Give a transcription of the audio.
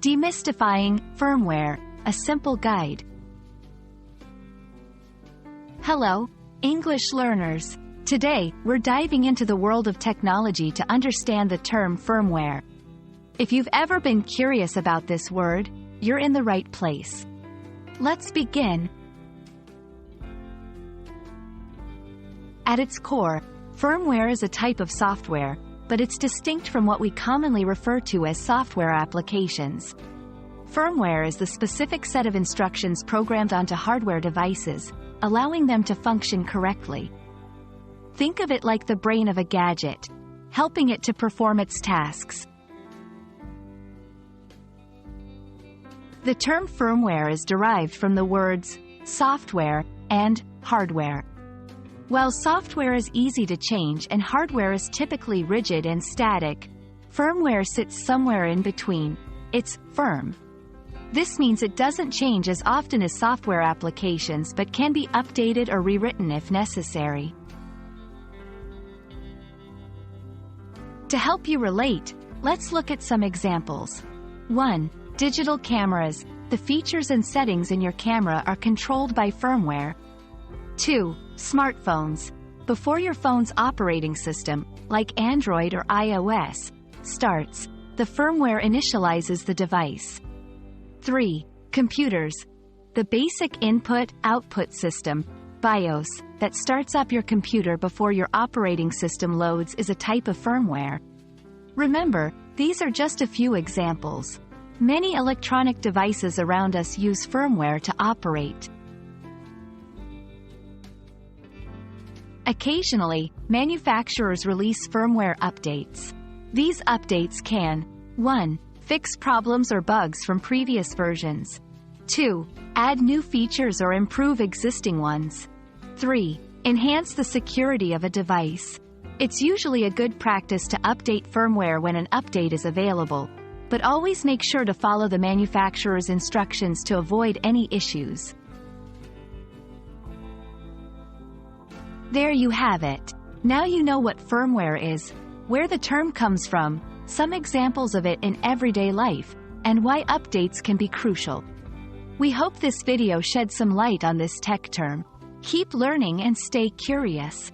Demystifying Firmware, a simple guide. Hello, English learners. Today, we're diving into the world of technology to understand the term firmware. If you've ever been curious about this word, you're in the right place. Let's begin. At its core, firmware is a type of software, but it's distinct from what we commonly refer to as software applications. Firmware is the specific set of instructions programmed onto hardware devices, allowing them to function correctly. Think of it like the brain of a gadget, helping it to perform its tasks. The term firmware is derived from the words software and hardware. While software is easy to change and hardware is typically rigid and static, firmware sits somewhere in between. It's firm. This means it doesn't change as often as software applications but can be updated or rewritten if necessary. To help you relate, let's look at some examples. 1. Digital cameras. The features and settings in your camera are controlled by firmware. 2. Smartphones. Before your phone's operating system, like Android or iOS, starts, the firmware initializes the device. 3. Computers. The basic input-output system, BIOS, that starts up your computer before your operating system loads is a type of firmware. Remember, these are just a few examples. Many electronic devices around us use firmware to operate. Occasionally, manufacturers release firmware updates. These updates can 1. Fix problems or bugs from previous versions. 2. Add new features or improve existing ones. 3. Enhance the security of a device. It's usually a good practice to update firmware when an update is available, but always make sure to follow the manufacturer's instructions to avoid any issues. There you have it. Now you know what firmware is, where the term comes from, some examples of it in everyday life, and why updates can be crucial. We hope this video shed some light on this tech term. Keep learning and stay curious.